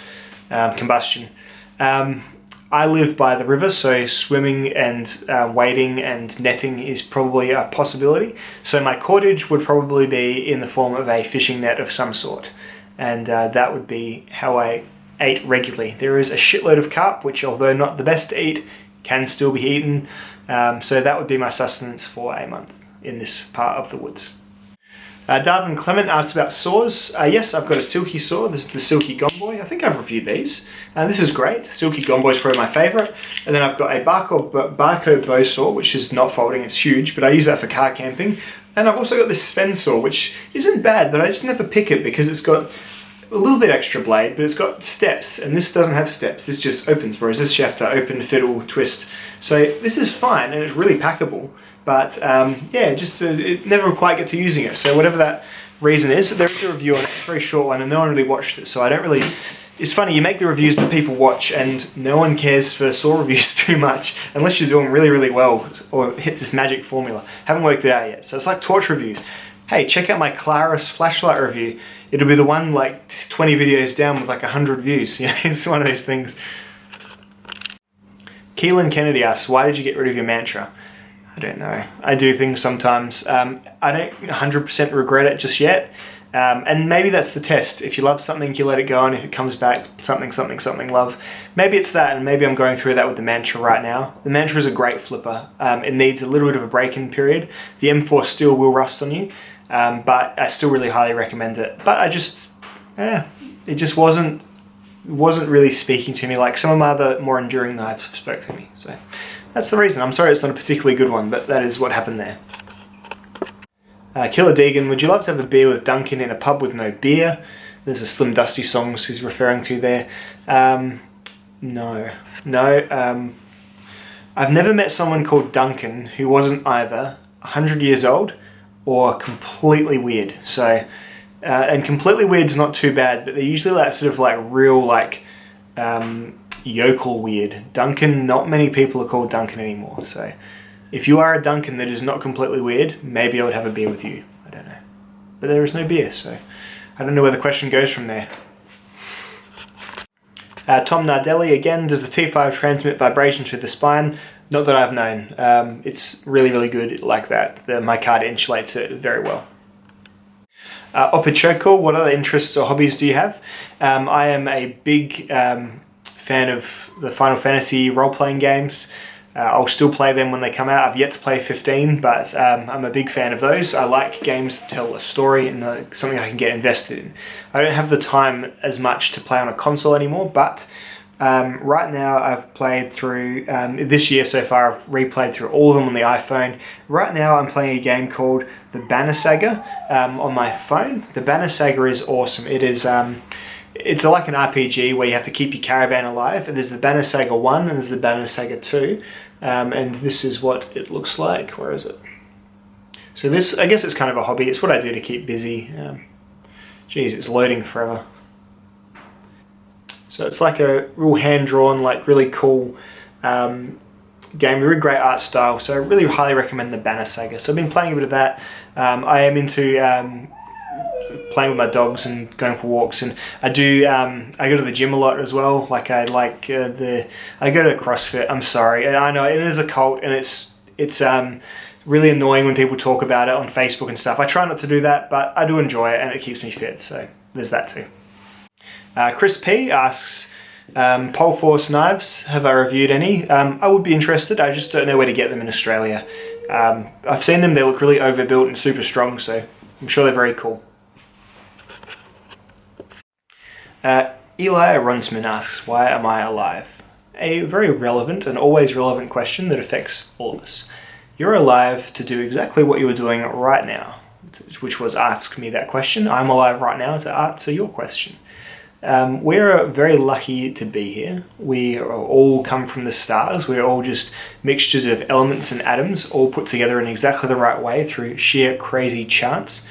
combustion. I live by the river, so swimming and wading and netting is probably a possibility. So my cordage would probably be in the form of a fishing net of some sort, and that would be how I ate regularly. There is a shitload of carp, which although not the best to eat, can still be eaten. So that would be my sustenance for a month in this part of the woods. Darwin Clement asked about saws. Yes, I've got a silky saw. This is the Silky Gomboy. I think I've reviewed these. This is great. Silky Gomboy is probably my favourite. And then I've got a Barco bow saw, which is not folding, it's huge, but I use that for car camping. And I've also got this Sven saw, which isn't bad, but I just never pick it because it's got a little bit extra blade, but it's got steps, and this doesn't have steps. This just opens, whereas this you have to open, fiddle, twist. So this is fine, and it's really packable. But yeah, just never quite get to using it. So whatever that reason is, there is a review on it. It's a very short one, and no one really watched it. So I don't really. It's funny, you make the reviews that people watch, and no one cares for saw reviews too much unless you're doing really well or hit this magic formula. Haven't worked it out yet. So it's like torch reviews. hey, check out my Claris flashlight review. It'll be the one like 20 videos down with like 100 views. You know, it's one of those things. Keelan Kennedy asks, why did you get rid of your mantra? I don't know. I do things sometimes. I don't 100% regret it just yet. And maybe that's the test. If you love something, you let it go, and if it comes back, something, love. Maybe it's that, and maybe I'm going through that with the mantra right now. The mantra is a great flipper. It needs a little bit of a break-in period. The M4 steel will rust on you, but I still really highly recommend it. But it just wasn't really speaking to me like some of my other more enduring knives spoke to me. So that's the reason. I'm sorry it's not a particularly good one, but that is what happened there. Killer Deegan, would you love to have a beer with Duncan in a pub with no beer? There's a Slim Dusty songs he's referring to there. No. I've never met someone called Duncan who wasn't either 100 years old or completely weird. So, and completely weird is not too bad, but they're usually that sort of like real like yokel weird. Duncan, not many people are called Duncan anymore. So if you are a Duncan that is not completely weird, maybe I would have a beer with you. I don't know. But there is no beer, so I don't know where the question goes from there. Tom Nardelli again, does the T5 transmit vibration to the spine? Not that I've known. It's really, really good like that. My card insulates it very well. Opichoko, what other interests or hobbies do you have? I am a big fan of the Final Fantasy role-playing games. I'll still play them when they come out. I've yet to play 15, but I'm a big fan of those. I like games that tell a story and something I can get invested in. I don't have the time as much to play on a console anymore, but right now I've played through, this year so far, I've replayed through all of them on the iPhone. Right now I'm playing a game called The Banner Saga on my phone. The Banner Saga is awesome. It is... it's like an RPG where you have to keep your caravan alive, and there's the Banner Saga 1 and there's the Banner Saga 2, and this is what it looks like. Where is it? So this, I guess it's kind of a hobby. It's what I do to keep busy. Geez, it's loading forever. So it's like a real hand-drawn, like really cool game, really great art style, so I really highly recommend the Banner Saga. So I've been playing a bit of that. I am into playing with my dogs and going for walks, and I go to the gym a lot as well. Like I go to CrossFit. I'm sorry, and I know it is a cult, and it's really annoying when people talk about it on Facebook and stuff. I try not to do that, but I do enjoy it, and it keeps me fit. So there's that too. Chris P asks, Pole Force knives, have I reviewed any? I would be interested. I just don't know where to get them in Australia. I've seen them. They look really overbuilt and super strong, so I'm sure they're very cool. Eli Runsman asks, why am I alive? A very relevant and always relevant question that affects all of us. You're alive to do exactly what you are doing right now, which was ask me that question. I'm alive right now to answer your question. We're very lucky to be here. We all come from the stars. We're all just mixtures of elements and atoms, all put together in exactly the right way through sheer crazy chance.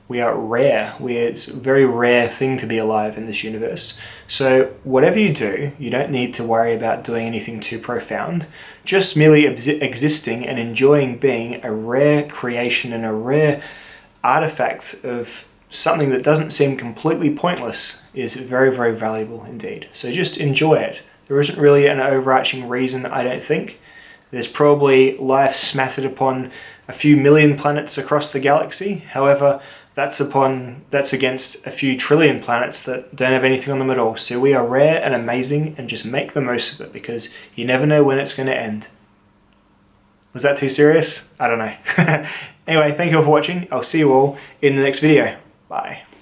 We are rare. It's a very rare thing to be alive in this universe. So whatever you do, you don't need to worry about doing anything too profound. Just merely existing and enjoying being a rare creation and a rare artifact of something that doesn't seem completely pointless is very, very valuable indeed. So just enjoy it. There isn't really an overarching reason, I don't think. There's probably life smattered upon a few million planets across the galaxy. However, that's against a few trillion planets that don't have anything on them at all. So we are rare and amazing, and just make the most of it, because you never know when it's going to end. Was that too serious? I don't know. Anyway, thank you all for watching. I'll see you all in the next video. Bye.